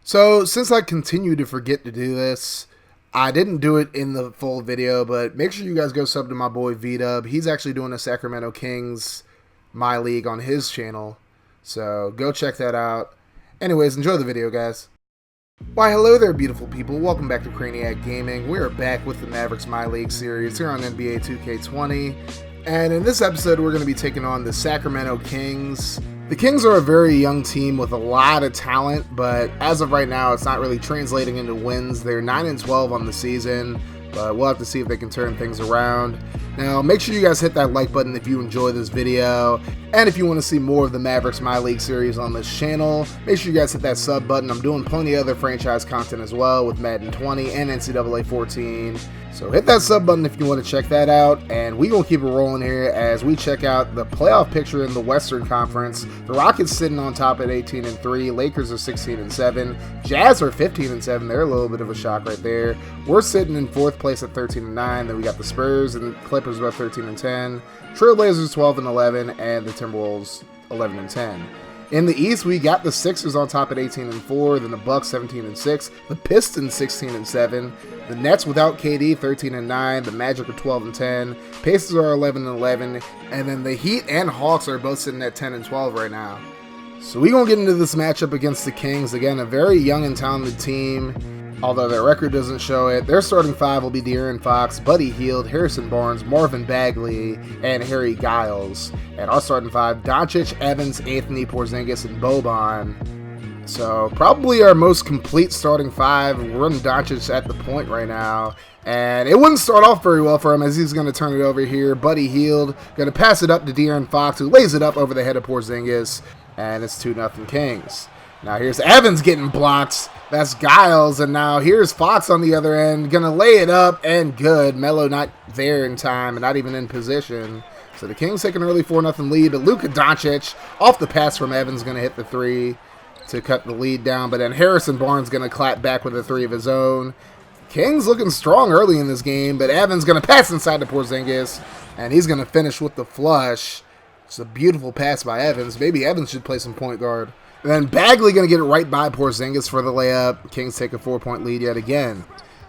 So, since I continue to forget to do this, I didn't do it in the full video, but make sure you guys go sub to my boy V-Dub. He's actually doing a Sacramento Kings MyLeague on his channel, so go check that out. Anyways, enjoy the video, guys. Why, hello there, beautiful people. Welcome back to Crayniaq Gaming. We are back with the Mavericks MyLeague series here on NBA 2K20. And in this episode, we're going to be taking on the Sacramento Kings. The Kings are a very young team with a lot of talent, but as of right now, it's not really translating into wins. They're 9-12 on the season, but we'll have to see if they can turn things around. Now, make sure you guys hit that like button if you enjoy this video, and if you want to see more of the Mavericks MyLeague series on this channel, make sure you guys hit that sub button. I'm doing plenty of other franchise content as well with Madden 20 and NCAA 14. So hit that sub button if you want to check that out, and we gonna keep it rolling here as we check out the playoff picture in the Western Conference. The Rockets sitting on top at 18-3, Lakers are 16-7, Jazz are 15-7. They're a little bit of a shock right there. We're sitting in 4th place at 13-9. Then we got the Spurs and Clippers about 13-10, Trailblazers 12-11, and the Timberwolves 11-10. In the East, we got the Sixers on top at 18-4, then the Bucks 17-6, the Pistons 16-7, the Nets without KD 13-9, the Magic are 12-10, Pacers are 11-11, and then the Heat and Hawks are both sitting at 10-12 right now. So we're going to get into this matchup against the Kings. Again, a very young and talented team. Although their record doesn't show it, their starting five will be De'Aaron Fox, Buddy Hield, Harrison Barnes, Marvin Bagley, and Harry Giles. And our starting five, Doncic, Evans, Anthony, Porzingis, and Boban. So probably our most complete starting five. We're running Doncic at the point right now. And it wouldn't start off very well for him as he's going to turn it over here. Buddy Hield going to pass it up to De'Aaron Fox, who lays it up over the head of Porzingis. And it's 2-0 Kings. Now here's Evans getting blocked. That's Giles, and now here's Fox on the other end, gonna lay it up, and good. Melo not there in time, and not even in position. So the Kings take an early 4-0 lead, but Luka Doncic, off the pass from Evans, gonna hit the three to cut the lead down, but then Harrison Barnes gonna clap back with a three of his own. Kings looking strong early in this game, but Evans gonna pass inside to Porzingis, and he's gonna finish with the flush. It's a beautiful pass by Evans. Maybe Evans should play some point guard. And then Bagley going to get it right by Porzingis for the layup. Kings take a 4-point lead yet again.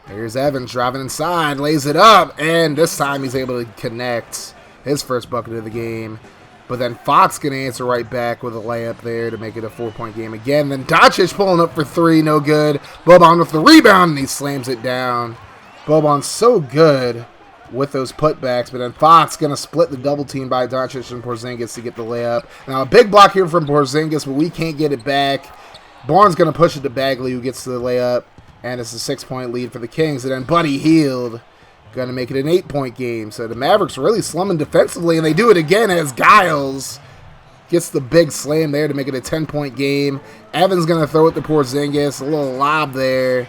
Here's Evans driving inside, lays it up, and this time he's able to connect his first bucket of the game. But then Fox going to answer right back with a layup there to make it a 4-point game again. Then Doncic pulling up for three, no good. Boban with the rebound, and he slams it down. Boban's so good with those putbacks, but then Fox going to split the double team by Doncic and Porzingis to get the layup. Now a big block here from Porzingis, but we can't get it back. Barnes going to push it to Bagley, who gets the layup, and it's a 6-point lead for the Kings. And then Buddy Hield going to make it an 8-point game. So the Mavericks really slumming defensively, and they do it again as Giles gets the big slam there to make it a 10-point game. Evans going to throw it to Porzingis, a little lob there,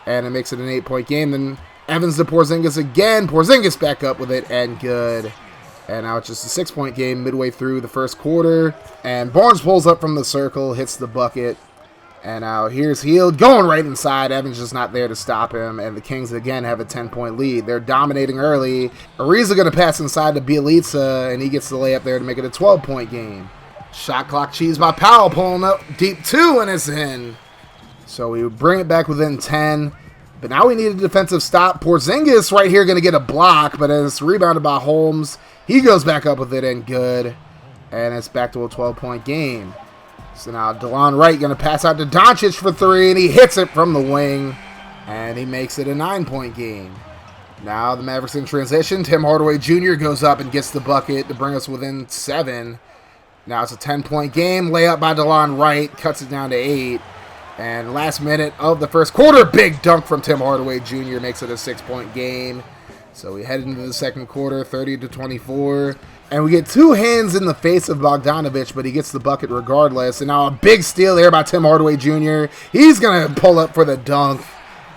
and it makes it an 8-point game. Then Evans to Porzingis again. Porzingis back up with it, and good. And now it's just a 6-point game midway through the first quarter. And Barnes pulls up from the circle, hits the bucket. And now here's Hield going right inside. Evans just not there to stop him. And the Kings again have a 10-point lead. They're dominating early. Ariza going to pass inside to Bjelica, and he gets the layup there to make it a 12-point game. Shot clock cheese by Powell, pulling up deep two, and it's in. So we bring it back within 10. But now we need a defensive stop. Porzingis right here going to get a block, but it's rebounded by Holmes. He goes back up with it, and good. And it's back to a 12-point game. So now DeLon Wright going to pass out to Doncic for three, and he hits it from the wing. And he makes it a 9-point game. Now the Mavericks in transition. Tim Hardaway Jr. goes up and gets the bucket to bring us within 7. Now it's a 10-point game. Layup by DeLon Wright. Cuts it down to 8. And last minute of the first quarter, big dunk from Tim Hardaway Jr. makes it a 6-point game. So we head into the second quarter, 30-24. And we get two hands in the face of Bogdanovic, but he gets the bucket regardless. And now a big steal there by Tim Hardaway Jr. He's going to pull up for the dunk,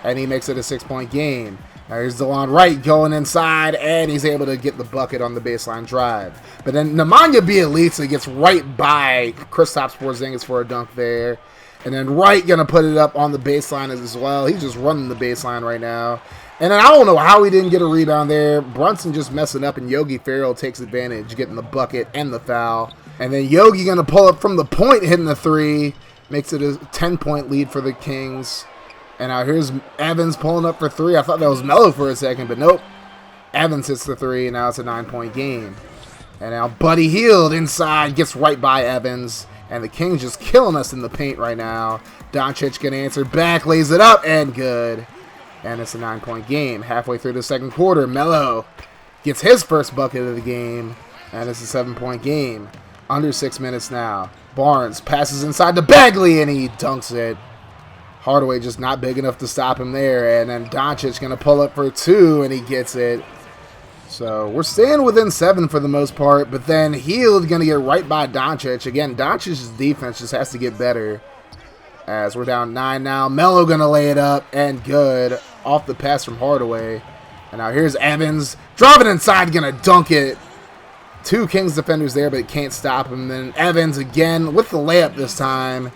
and he makes it a 6-point game. Now here's DeLon Wright going inside, and he's able to get the bucket on the baseline drive. But then Nemanja Bjelica gets right by Kristaps Porzingis for a dunk there. And then Wright going to put it up on the baseline as well. He's just running the baseline right now. And then I don't know how he didn't get a rebound there. Brunson just messing up, and Yogi Ferrell takes advantage, getting the bucket and the foul. And then Yogi going to pull up from the point, hitting the three. Makes it a 10-point lead for the Kings. And now here's Evans pulling up for 3. I thought that was Melo for a second, but nope. Evans hits the 3, and now it's a 9-point game. And now Buddy Hield inside, gets right by Evans. And the Kings just killing us in the paint right now. Doncic gonna answer back, lays it up, and good. And it's a 9-point game. Halfway through the second quarter, Melo gets his first bucket of the game. And it's a 7-point game. Under 6 minutes now. Barnes passes inside to Bagley, and he dunks it. Hardaway just not big enough to stop him there. And then Doncic going to pull up for 2, and he gets it. So we're staying within 7 for the most part. But then Hield going to get right by Doncic. Again, Doncic's defense just has to get better. As we're down 9 now. Melo going to lay it up, and good. Off the pass from Hardaway. And now here's Evans. Driving inside, going to dunk it. 2 Kings defenders there, but can't stop him. Then Evans again with the layup this time.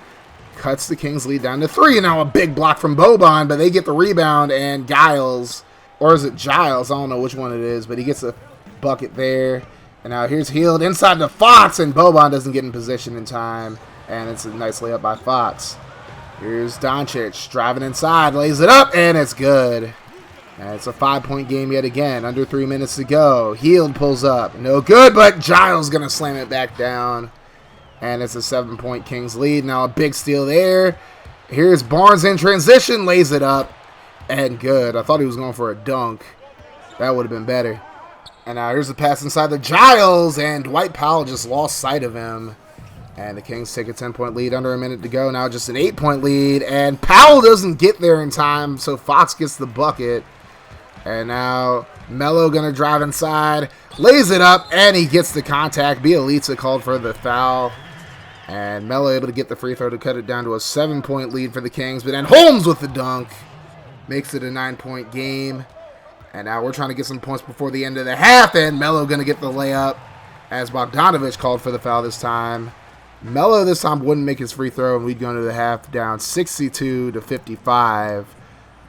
Cuts the Kings lead down to 3. Now a big block from Boban, but they get the rebound, and Giles, or is it Giles? I don't know which one it is, but he gets a bucket there. And now here's Hield inside to Fox, and Boban doesn't get in position in time. And it's a nice layup by Fox. Here's Doncic driving inside, lays it up, and it's good. And it's a 5-point game yet again. Under 3 minutes to go. Hield pulls up. No good, but Giles going to slam it back down. And it's a 7-point Kings lead. Now a big steal there. Here's Barnes in transition. Lays it up. And good. I thought he was going for a dunk. That would have been better. And now here's the pass inside to Giles. And Dwight Powell just lost sight of him. And the Kings take a 10-point lead. Under a minute to go. Now just an 8-point lead. And Powell doesn't get there in time. So Fox gets the bucket. And now Melo going to drive inside. Lays it up. And he gets the contact. Bielitsa called for the foul. And Melo able to get the free throw to cut it down to a 7-point lead for the Kings. But then Holmes with the dunk. Makes it a 9-point game. And now we're trying to get some points before the end of the half. And Melo going to get the layup. As Bogdanovich called for the foul this time. Melo this time wouldn't make his free throw. And we'd go into the half down 62-55.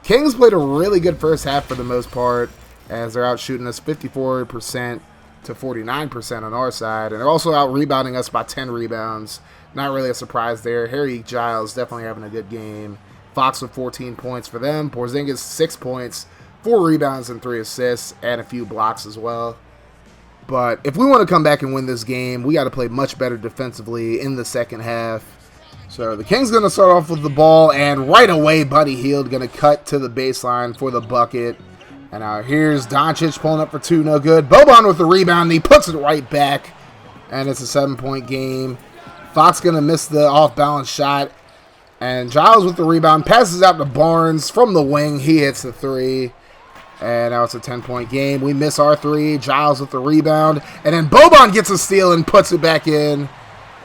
Kings played a really good first half for the most part. As they're out shooting us 54% to 49% on our side. And they're also out rebounding us by 10 rebounds. Not really a surprise there. Harry Giles definitely having a good game. Fox with 14 points for them. Porzingis 6 points, 4 rebounds and 3 assists, and a few blocks as well. But if we want to come back and win this game, we got to play much better defensively in the second half. So the Kings going to start off with the ball, and right away Buddy Hield going to cut to the baseline for the bucket. And now here's Doncic pulling up for 2, no good. Boban with the rebound, and he puts it right back. And it's a 7-point game. Fox going to miss the off-balance shot. And Giles with the rebound, passes out to Barnes from the wing. He hits the 3. And now it's a 10-point game. We miss our 3. Giles with the rebound. And then Boban gets a steal and puts it back in.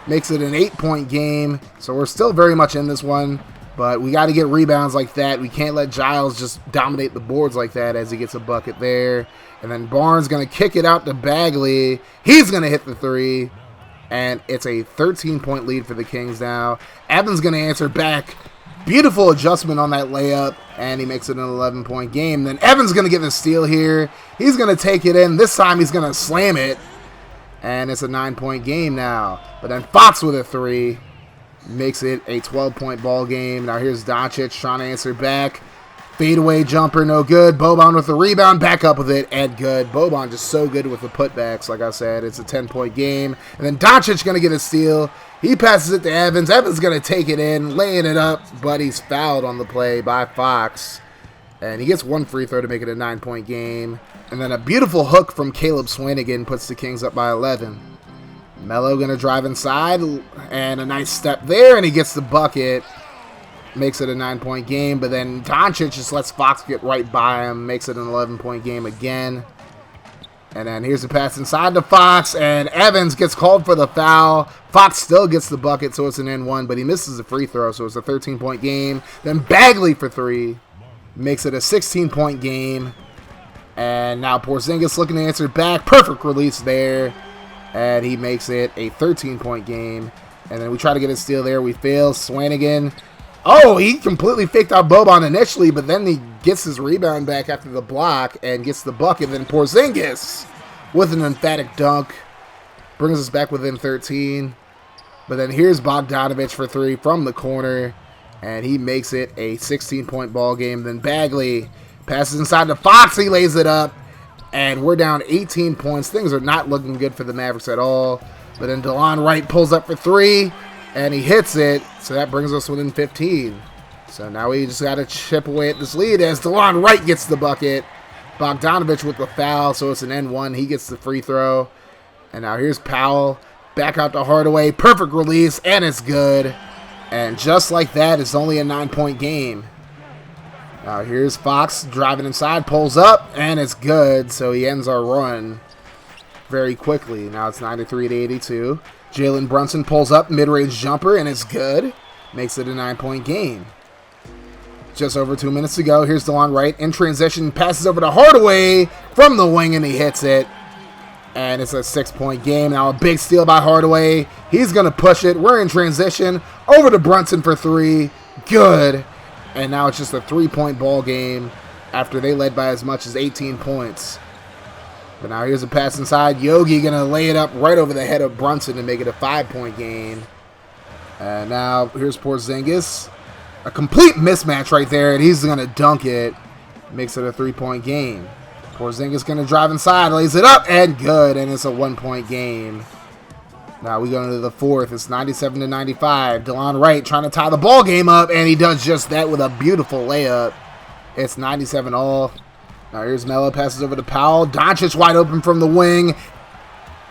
Makes it an 8-point game. So we're still very much in this one. But we got to get rebounds like that. We can't let Giles just dominate the boards like that as he gets a bucket there. And then Barnes going to kick it out to Bagley. He's going to hit the 3. And it's a 13-point lead for the Kings now. Evans going to answer back. Beautiful adjustment on that layup. And he makes it an 11-point game. Then Evans going to get the steal here. He's going to take it in. This time he's going to slam it. And it's a 9-point game now. But then Fox with a 3. Makes it a 12-point ball game. Now here's Doncic trying to answer back. Fadeaway jumper, no good. Boban with the rebound, back up with it, and good. Boban just so good with the putbacks, like I said. It's a 10-point game. And then Doncic going to get a steal. He passes it to Evans. Evans going to take it in, laying it up, but he's fouled on the play by Fox. And he gets 1 free throw to make it a 9-point game. And then a beautiful hook from Caleb Swanigan puts the Kings up by 11. Melo going to drive inside, and a nice step there, and he gets the bucket. Makes it a 9-point game, but then Doncic just lets Fox get right by him. Makes it an 11-point game again. And then here's the pass inside to Fox, and Evans gets called for the foul. Fox still gets the bucket, so it's an N1, but he misses the free throw, so it's a 13-point game. Then Bagley for 3. Makes it a 16-point game. And now Porzingis looking to answer back. Perfect release there. And he makes it a 13-point game. And then we try to get a steal there. We fail. Swanigan. Oh, he completely faked out Boban initially, but then he gets his rebound back after the block and gets the bucket. Then Porzingis with an emphatic dunk brings us back within 13. But then here's Bogdanovich for 3 from the corner, and he makes it a 16-point ball game. Then Bagley passes inside to Fox. He lays it up, and we're down 18 points. Things are not looking good for the Mavericks at all. But then DeLon Wright pulls up for 3, and he hits it, so that brings us within 15. So now we just got to chip away at this lead as DeLon Wright gets the bucket. Bogdanovich with the foul, so it's an N1. He gets the free throw. And now here's Powell. Back out to Hardaway. Perfect release, and it's good. And just like that, it's only a 9-point game. Now here's Fox driving inside, pulls up, and it's good. So he ends our run very quickly. Now it's 93-82. Jalen Brunson pulls up, mid-range jumper, and it's good. Makes it a 9-point game. Just over 2 minutes to go. Here's DeLon Wright in transition, passes over to Hardaway from the wing, and he hits it. And it's a 6-point game. Now a big steal by Hardaway. He's going to push it. We're in transition. Over to Brunson for 3. Good. And now it's just a 3-point ball game after they led by as much as 18 points. But now here's a pass inside. Yogi going to lay it up right over the head of Brunson to make it a 5-point game. And now here's Porzingis. A complete mismatch right there, and he's going to dunk it. Makes it a 3-point game. Porzingis going to drive inside, lays it up, and good, and it's a 1-point game. Now we go into the fourth. It's 97-95. DeLon Wright trying to tie the ball game up, and he does just that with a beautiful layup. It's 97-all. Now here's Melo, passes over to Powell. Doncic wide open from the wing.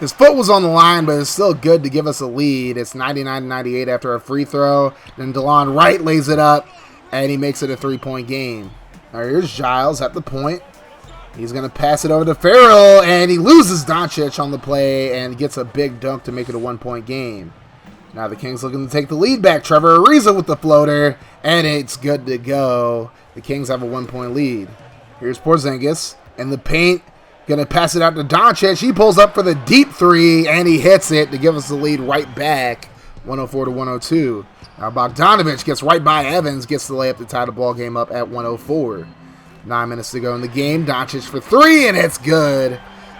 His foot was on the line, but it's still good to give us a lead. It's 99-98 after a free throw. Then DeLon Wright lays it up, and he makes it a 3-point game. Now here's Giles at the point. He's going to pass it over to Farrell, and he loses Doncic on the play and gets a big dunk to make it a 1-point game. Now the Kings looking to take the lead back. Trevor Ariza with the floater, and it's good to go. The Kings have a 1-point lead. Here's Porzingis in the paint. Going to pass it out to Doncic. He pulls up for the deep 3, and he hits it to give us the lead right back, 104-102. Now Bogdanovich gets right by Evans, gets the layup to tie the ball game up at 104. 9 minutes to go in the game. Doncic for 3, and it's good.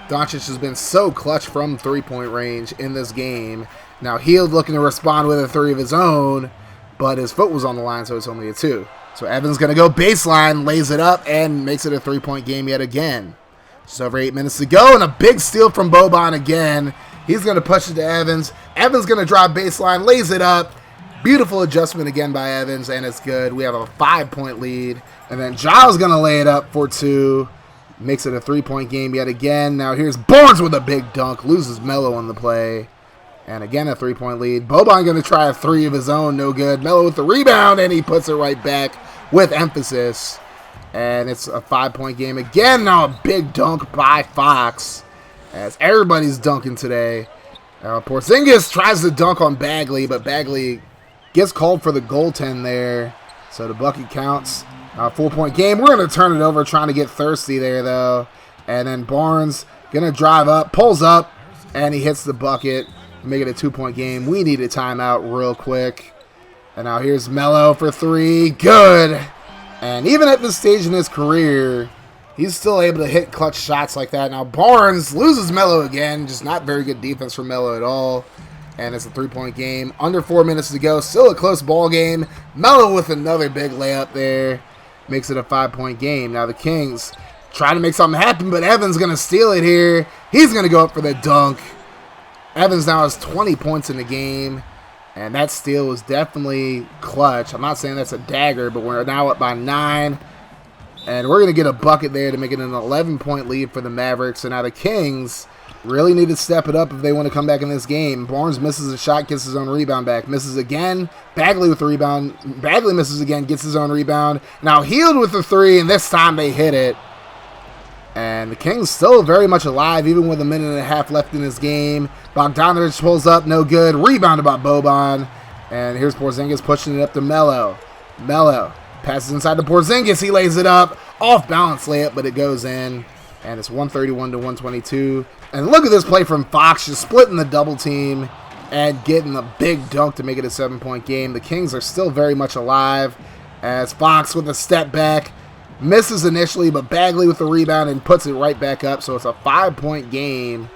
Doncic has been so clutch from 3-point range in this game. Now Hield looking to respond with a 3 of his own, but his foot was on the line, so it's only a 2. So Evans going to go baseline, lays it up, and makes it a 3-point game yet again. Just over 8 minutes to go, and a big steal from Boban again. He's going to push it to Evans. Evans going to drive baseline, lays it up. Beautiful adjustment again by Evans, and it's good. We have a 5-point lead. And then Giles going to lay it up for 2. Makes it a 3-point game yet again. Now here's Barnes with a big dunk. Loses Melo on the play. And again, a 3-point lead. Boban going to try a 3 of his own. No good. Melo with the rebound, and he puts it right back with emphasis. And it's a 5-point game again. Now a big dunk by Fox. As everybody's dunking today. Porzingis tries to dunk on Bagley, but Bagley gets called for the goaltend there. So the bucket counts. 4-point game. We're going to turn it over, trying to get thirsty there, though. And then Barnes going to drive up, pulls up, and he hits the bucket to make it a 2-point game. We need a timeout real quick. And now here's Melo for 3. Good. And even at this stage in his career, he's still able to hit clutch shots like that. Now Barnes loses Melo again. Just not very good defense from Melo at all. And it's a 3-point game. Under 4 minutes to go. Still a close ball game. Melo with another big layup there. Makes it a 5-point game. Now the Kings trying to make something happen, but Evans going to steal it here. He's going to go up for the dunk. Evans now has 20 points in the game. And that steal was definitely clutch. I'm not saying that's a dagger, but we're now up by 9. And we're going to get a bucket there to make it an 11-point lead for the Mavericks. And now the Kings really need to step it up if they want to come back in this game. Barnes misses a shot, gets his own rebound back. Misses again. Bagley with the rebound. Bagley misses again, gets his own rebound. Now Hield with the 3, and this time they hit it. And the Kings still very much alive, even with a minute and a half left in this game. Bogdanovich pulls up, no good. Rebounded by Boban. And here's Porzingis pushing it up to Melo. Melo passes inside to Porzingis. He lays it up. Off balance layup, but it goes in. And it's 131-122. And look at this play from Fox, just splitting the double team and getting a big dunk to make it a 7-point game. The Kings are still very much alive as Fox with a step back. Misses initially, but Bagley with the rebound and puts it right back up. So it's a 5-point game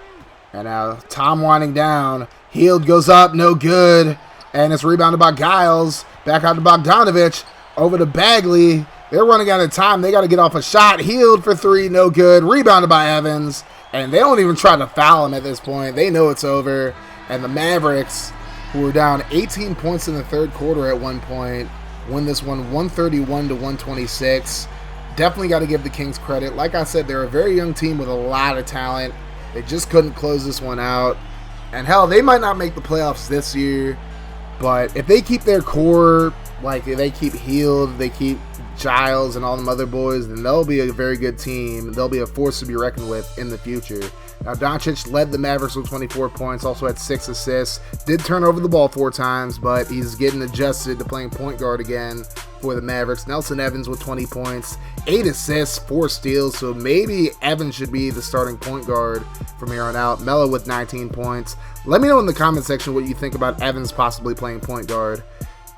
And now Tom winding down. Hield goes up, no good. And it's rebounded by Giles. Back out to Bogdanovic. Over to Bagley. They're running out of time. They got to get off a shot. Hield for three, no good. Rebounded by Evans. And they don't even try to foul him at this point. They know it's over. And the Mavericks, who were down 18 points in the third quarter at one point, win this one 131 to 126. Definitely got to give the Kings credit. Like I said, they're a very young team with a lot of talent. They just couldn't close this one out. And hell, they might not make the playoffs this year, but if they keep their core, like if they keep Hield, they keep Giles and all them other boys, then they'll be a very good team. They'll be a force to be reckoned with in the future. Now, Doncic led the Mavericks with 24 points, also had 6 assists. Did turn over the ball 4 times, but he's getting adjusted to playing point guard again for the Mavericks. Nelson Evans with 20 points, 8 assists, 4 steals, so maybe Evans should be the starting point guard from here on out. Melo with 19 points. Let me know in the comment section what you think about Evans possibly playing point guard.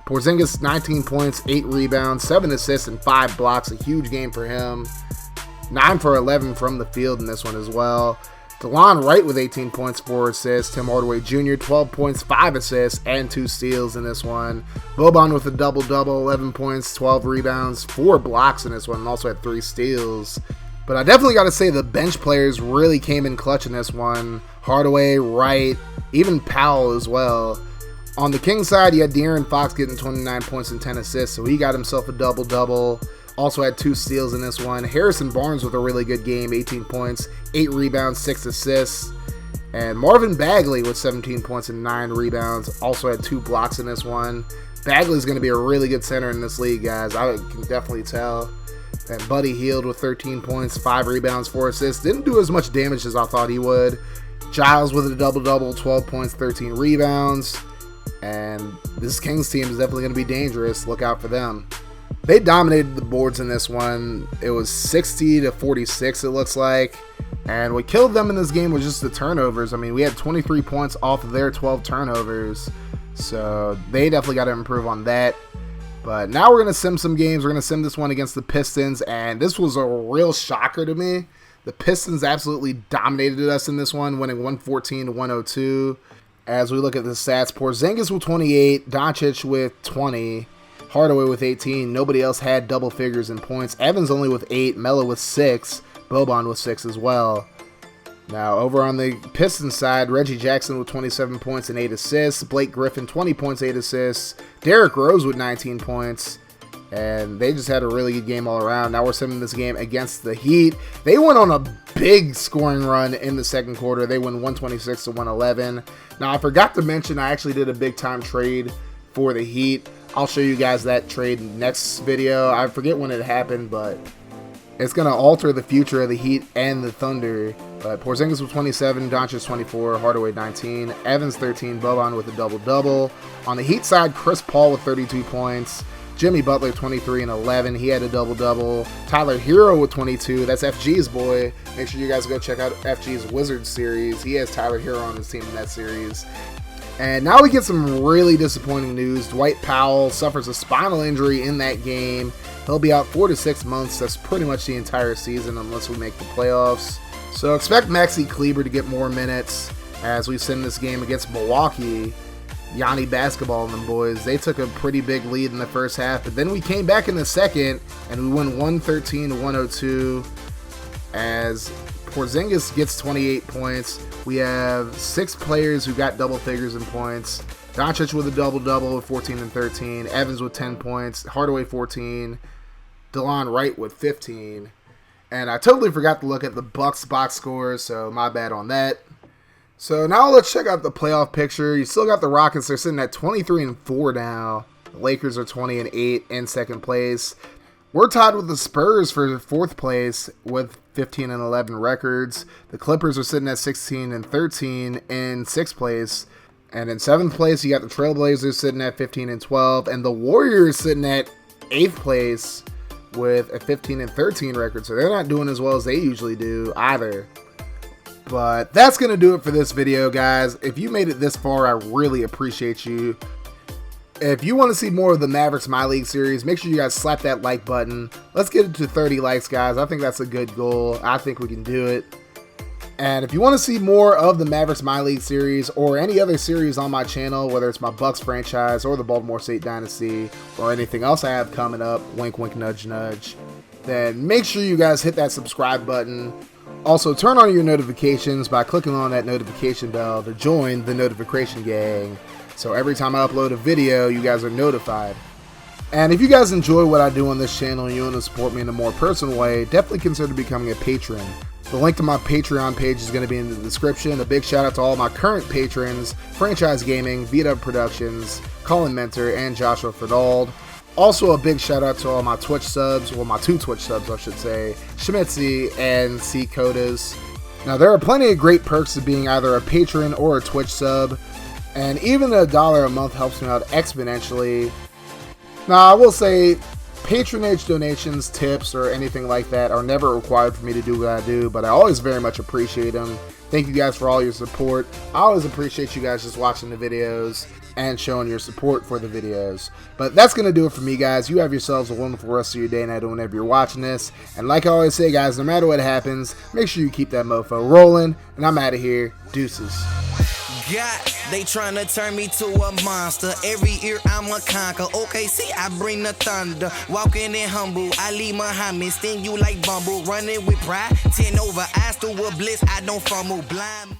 Porzingis, 19 points, 8 rebounds, 7 assists, and 5 blocks. A huge game for him. 9 for 11 from the field in this one as well. DeLon Wright with 18 points, 4 assists. Tim Hardaway Jr., 12 points, 5 assists, and 2 steals in this one. Boban with a double-double, 11 points, 12 rebounds, 4 blocks in this one, and also had 3 steals. But I definitely got to say the bench players really came in clutch in this one. Hardaway, Wright, even Powell as well. On the Kings side, you had De'Aaron Fox getting 29 points and 10 assists, so he got himself a double-double. Also had 2 steals in this one. Harrison Barnes with a really good game, 18 points, 8 rebounds, 6 assists. And Marvin Bagley with 17 points and 9 rebounds. Also had 2 blocks in this one. Bagley's going to be a really good center in this league, guys. I can definitely tell. And Buddy Hield with 13 points, 5 rebounds, 4 assists. Didn't do as much damage as I thought he would. Giles with a double-double, 12 points, 13 rebounds. And this Kings team is definitely going to be dangerous. Look out for them. They dominated the boards in this one. It was 60 to 46, it looks like. And what killed them in this game was just the turnovers. I mean, we had 23 points off of their 12 turnovers. So they definitely got to improve on that. But now we're going to sim some games. We're going to sim this one against the Pistons. And this was a real shocker to me. The Pistons absolutely dominated us in this one, winning 114 to 102. As we look at the stats, Porzingis with 28, Doncic with 20. Hardaway with 18. Nobody else had double figures in points. Evans only with 8. Melo with 6. Boban with 6 as well. Now, over on the Pistons side, Reggie Jackson with 27 points and 8 assists. Blake Griffin, 20 points, 8 assists. Derrick Rose with 19 points. And they just had a really good game all around. Now we're simming this game against the Heat. They went on a big scoring run in the second quarter. They won 126 to 111. Now, I forgot to mention I actually did a big-time trade for the Heat. I'll show you guys that trade next video. I forget when it happened, but it's going to alter the future of the Heat and the Thunder. But Porzingis with 27, Doncic 24, Hardaway 19, Evans 13, Boban with a double-double. On the Heat side, Chris Paul with 32 points, Jimmy Butler 23 and 11. He had a double-double. Tyler Hero with 22. That's FG's boy. Make sure you guys go check out FG's Wizards series. He has Tyler Hero on his team in that series. And now we get some really disappointing news. Dwight Powell suffers a spinal injury in that game. He'll be out 4 to 6 months. That's pretty much the entire season unless we make the playoffs. So expect Maxi Kleber to get more minutes as we send this game against Milwaukee. Yanni Basketball and them boys, they took a pretty big lead in the first half, but then we came back in the second and we won 113 to 102 as Porzingis gets 28 points. We have 6 players who got double figures in points. Doncic with a double-double with 14 and 13. Evans with 10 points. Hardaway 14. DeLon Wright with 15. And I totally forgot to look at the Bucks box scores, so my bad on that. So now let's check out the playoff picture. You still got the Rockets. They're sitting at 23 and 4 now. The Lakers are 20 and 8 in second place. We're tied with the Spurs for 4th place with 15 and 11 records. The Clippers are sitting at 16 and 13 in 6th place. And in 7th place, you got the Trailblazers sitting at 15 and 12. And the Warriors sitting at 8th place with a 15 and 13 record. So they're not doing as well as they usually do either. But that's going to do it for this video, guys. If you made it this far, I really appreciate you. If you want to see more of the Mavericks MyLeague series, make sure you guys slap that like button. Let's get it to 30 likes, guys. I think that's a good goal. I think we can do it. And if you want to see more of the Mavericks MyLeague series or any other series on my channel, whether it's my Bucks franchise or the Baltimore State Dynasty or anything else I have coming up, wink wink nudge nudge, then make sure you guys hit that subscribe button. Also, turn on your notifications by clicking on that notification bell to join the notification gang. So every time I upload a video, you guys are notified. And if you guys enjoy what I do on this channel and you want to support me in a more personal way, definitely consider becoming a patron. The link to my Patreon page is going to be in the description. A big shout out to all my current patrons, Franchise Gaming, V-Dub Productions, Colin Mentor, and Joshua Ferdald. Also a big shout out to all my Twitch subs, well my 2 Twitch subs I should say, Schmitzy and C Codas. Now there are plenty of great perks to being either a patron or a Twitch sub, and even $1 a month helps me out exponentially. Now I will say, patronage donations, tips, or anything like that are never required for me to do what I do, but I always very much appreciate them. Thank you guys for all your support. I always appreciate you guys just watching the videos and showing your support for the videos. But that's going to do it for me, guys. You have yourselves a wonderful rest of your day and night whenever you're watching this. And like I always say, guys, no matter what happens, make sure you keep that mofo rolling. And I'm out of here. Deuces. God, they tryna turn me to a monster. Every year I'm a conquer. Okay, see, I bring the thunder. Walking in humble, I leave Muhammad. Sting you like Bumble. Running with pride, 10 over. Eyes through a bliss, I don't fumble blind.